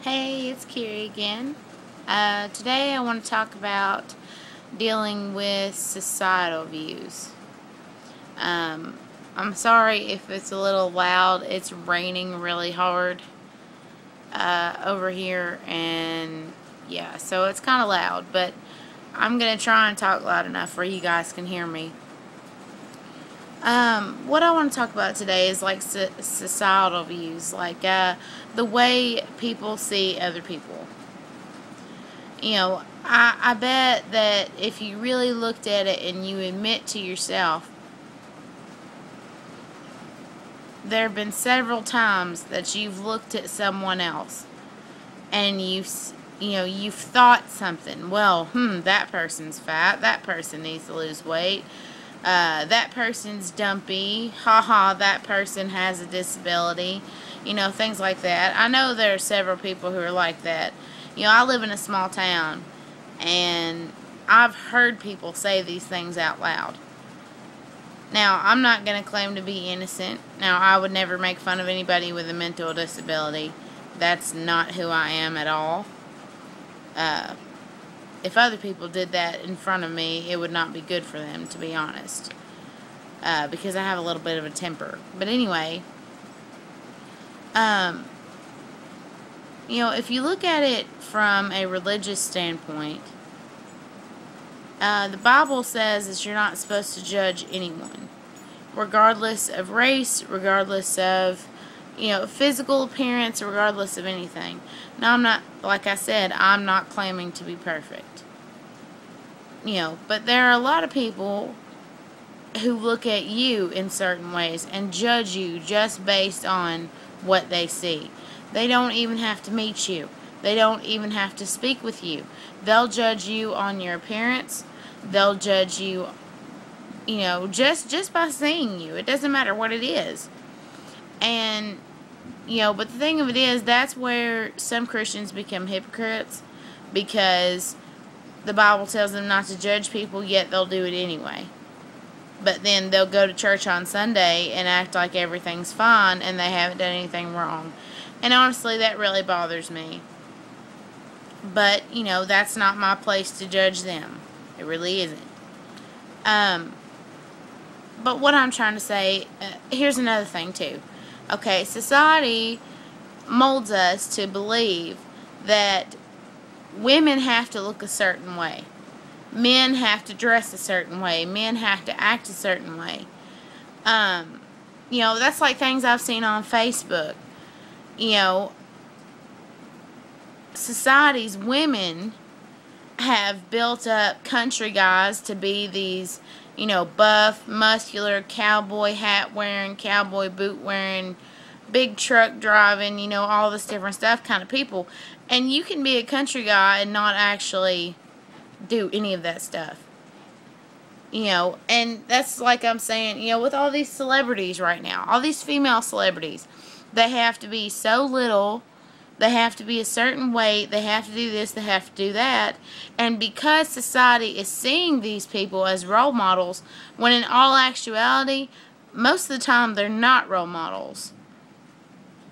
Hey, it's Kiri again. Today I want to talk about dealing with societal views. I'm sorry if it's a little loud. It's raining really hard over here, and yeah, so it's kind of loud, but I'm going to try and talk loud enough where you guys can hear me. What I want to talk about today is like societal views, like the way people see other people. You know, I bet that if you really looked at it and you admit to yourself, there have been several times that you've looked at someone else and you've thought something. Well, that person's fat. That person needs to lose weight. That person's dumpy. Haha, that person has a disability. You know, things like that. I know there are several people who are like that. You know, I live in a small town, and I've heard people say these things out loud. Now, I'm not going to claim to be innocent. Now, I would never make fun of anybody with a mental disability. That's not who I am at all. If other people did that in front of me, it would not be good for them, to be honest. Because I have a little bit of a temper. But anyway, you know, if you look at it from a religious standpoint, the Bible says that you're not supposed to judge anyone, regardless of race, regardless of, physical appearance, regardless of anything. Now, I'm not, like I said, I'm not claiming to be perfect. But there are a lot of people who look at you in certain ways and judge you just based on what they see. They don't even have to meet you. They don't even have to speak with you. They'll judge you on your appearance. They'll judge you, just by seeing you. It doesn't matter what it is. And, but the thing of it is, that's where some Christians become hypocrites, because the Bible tells them not to judge people, yet they'll do it anyway. But then they'll go to church on Sunday and act like everything's fine and they haven't done anything wrong. And honestly, that really bothers me. But, that's not my place to judge them. It really isn't. But what I'm trying to say, here's another thing too. Okay, society molds us to believe that women have to look a certain way. Men have to dress a certain way. Men have to act a certain way. That's like things I've seen on Facebook. Society's women have built up country guys to be these, buff, muscular, cowboy hat wearing, cowboy boot wearing, big truck driving, all this different stuff kind of people. And you can be a country guy and not actually do any of that stuff. And that's like I'm saying, with all these celebrities right now, all these female celebrities, they have to be so little, they have to be a certain weight, they have to do this, they have to do that. And because society is seeing these people as role models, when in all actuality, most of the time they're not role models.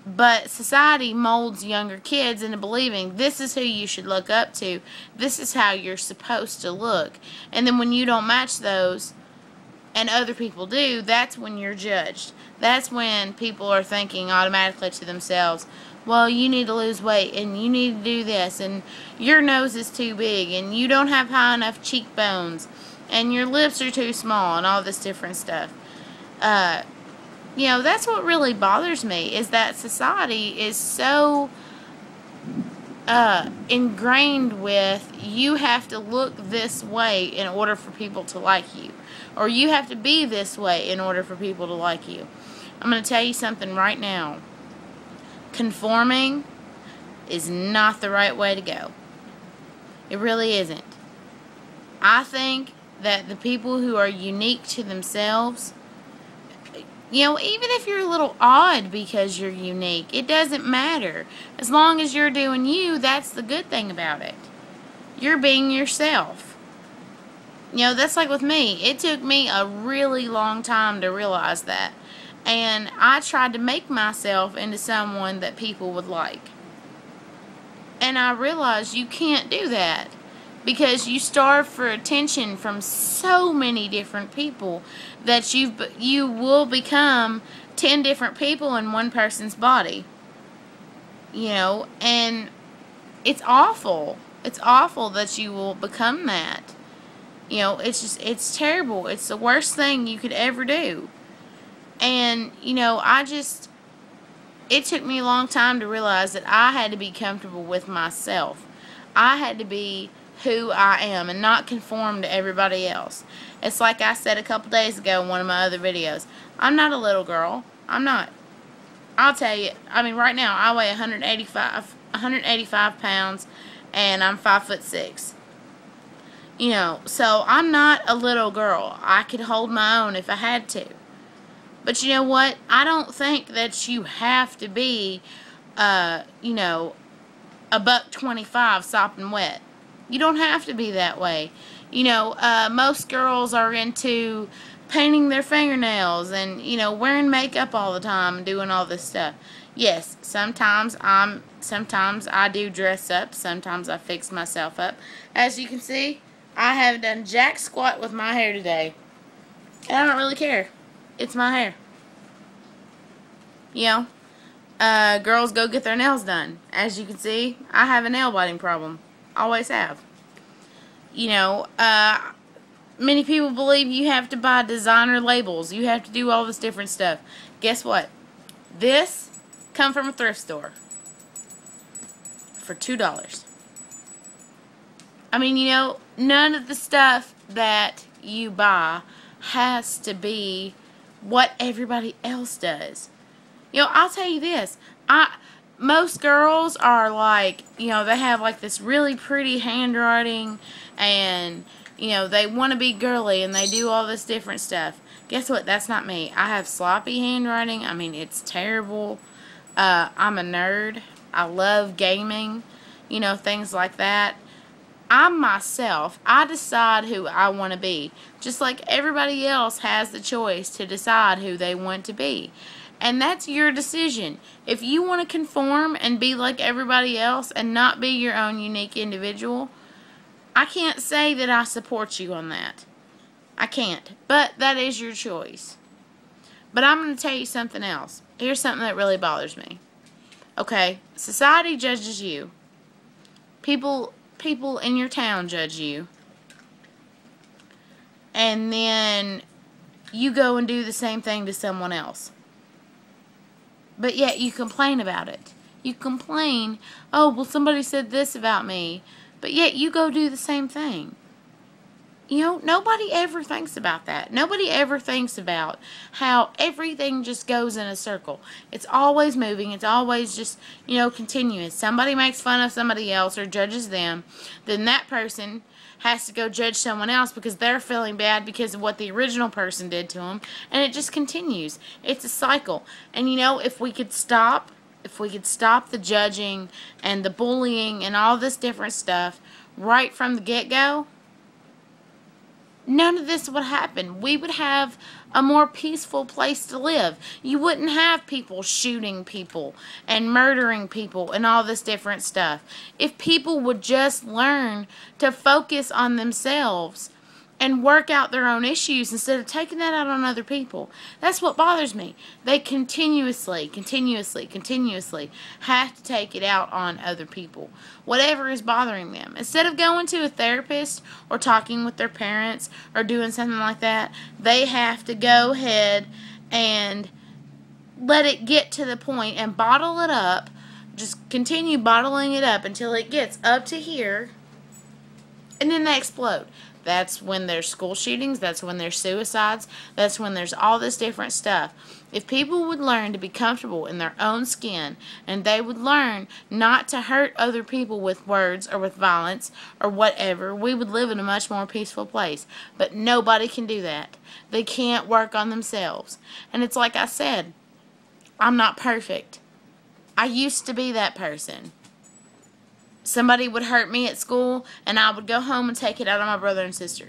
But society molds younger kids into believing this is who you should look up to. This is how you're supposed to look. And then when you don't match those and other people do, that's when you're judged. That's when people are thinking automatically to themselves, well, you need to lose weight and you need to do this and your nose is too big and you don't have high enough cheekbones and your lips are too small and all this different stuff. That's what really bothers me, is that society is so ingrained with, you have to look this way in order for people to like you. Or you have to be this way in order for people to like you. I'm going to tell you something right now. Conforming is not the right way to go. It really isn't. I think that the people who are unique to themselves, even if you're a little odd because you're unique, it doesn't matter. As long as you're doing you, that's the good thing about it. You're being yourself. That's like with me. It took me a really long time to realize that. And I tried to make myself into someone that people would like. And I realized you can't do that, because you starve for attention from so many different people that you will become 10 different people in one person's body. You know, and it's awful. It's awful that you will become that. You know, it's terrible. It's the worst thing you could ever do. And, you know, it took me a long time to realize that I had to be comfortable with myself. I had to be who I am and not conform to everybody else. It's like I said a couple days ago in one of my other videos. I'm not a little girl. I'm not. I'll tell you, I mean, right now I weigh 185 pounds, and I'm 5'6". You know, so I'm not a little girl. I could hold my own if I had to. But you know what? I don't think that you have to be, you know, a $125 sopping wet. You don't have to be that way. You know, most girls are into painting their fingernails and, you know, wearing makeup all the time and doing all this stuff. Yes, sometimes I do dress up. Sometimes I fix myself up. As you can see, I haven't done jack squat with my hair today. And I don't really care. It's my hair. You know, girls go get their nails done. As you can see, I have a nail biting problem. Always have. You know, many people believe you have to buy designer labels. You have to do all this different stuff. Guess what? This come from a thrift store for $2. I mean, you know, none of the stuff that you buy has to be what everybody else does. You know, I'll tell you this. Most girls are like, you know, they have like this really pretty handwriting, and, you know, they want to be girly and they do all this different stuff. Guess what? That's not me. I have sloppy handwriting. I mean, it's terrible. I'm a nerd. I love gaming, you know, things like that. I'm myself. I decide who I want to be. Just like everybody else has the choice to decide who they want to be. And that's your decision. If you want to conform and be like everybody else and not be your own unique individual, I can't say that I support you on that. I can't. But that is your choice. But I'm going to tell you something else. Here's something that really bothers me. Okay, society judges you. People in your town judge you. And then you go and do the same thing to someone else. But yet you complain about it. You complain, oh, well, somebody said this about me. But yet you go do the same thing. You know, nobody ever thinks about that. Nobody ever thinks about how everything just goes in a circle. It's always moving. It's always just, you know, continuous. Somebody makes fun of somebody else or judges them. Then that person has to go judge someone else because they're feeling bad because of what the original person did to them. And it just continues. It's a cycle. And, you know, if we could stop the judging and the bullying and all this different stuff right from the get-go, none of this would happen. We would have a more peaceful place to live. You wouldn't have people shooting people and murdering people and all this different stuff. If people would just learn to focus on themselves and work out their own issues instead of taking that out on other people. That's what bothers me. They continuously have to take it out on other people. Whatever is bothering them. Instead of going to a therapist or talking with their parents or doing something like that, they have to go ahead and let it get to the point and bottle it up. Just continue bottling it up until it gets up to here, and then they explode. That's when there's school shootings, that's when there's suicides, that's when there's all this different stuff. If people would learn to be comfortable in their own skin, and they would learn not to hurt other people with words or with violence or whatever, we would live in a much more peaceful place. But nobody can do that. They can't work on themselves. And it's like I said, I'm not perfect. I used to be that person. Somebody would hurt me at school, and I would go home and take it out on my brother and sister.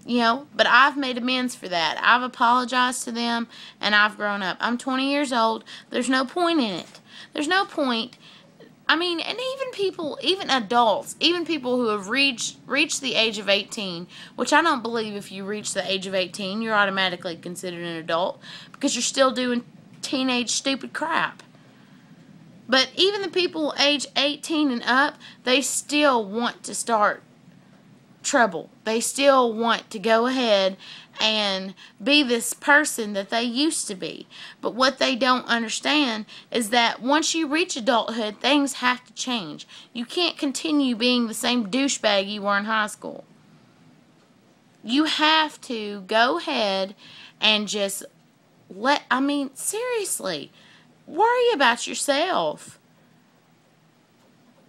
You know, but I've made amends for that. I've apologized to them, and I've grown up. I'm 20 years old. There's no point in it. There's no point. I mean, and even people, even adults, even people who have reached the age of 18, which I don't believe if you reach the age of 18, you're automatically considered an adult because you're still doing teenage stupid crap. But even the people age 18 and up, they still want to start trouble. They still want to go ahead and be this person that they used to be. But what they don't understand is that once you reach adulthood, things have to change. You can't continue being the same douchebag you were in high school. You have to go ahead and just seriously, worry about yourself.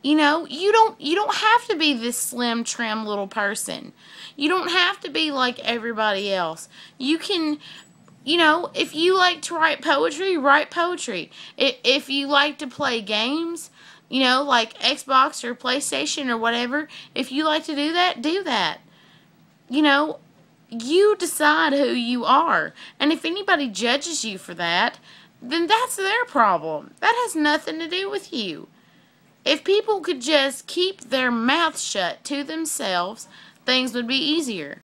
You know, you don't have to be this slim, trim little person. You don't have to be like everybody else. You can, you know, if you like to write poetry, write poetry. If you like to play games, you know, like Xbox or PlayStation or whatever, if you like to do that, do that. You know, you decide who you are. And if anybody judges you for that, then that's their problem. That has nothing to do with you. If people could just keep their mouth shut to themselves, things would be easier.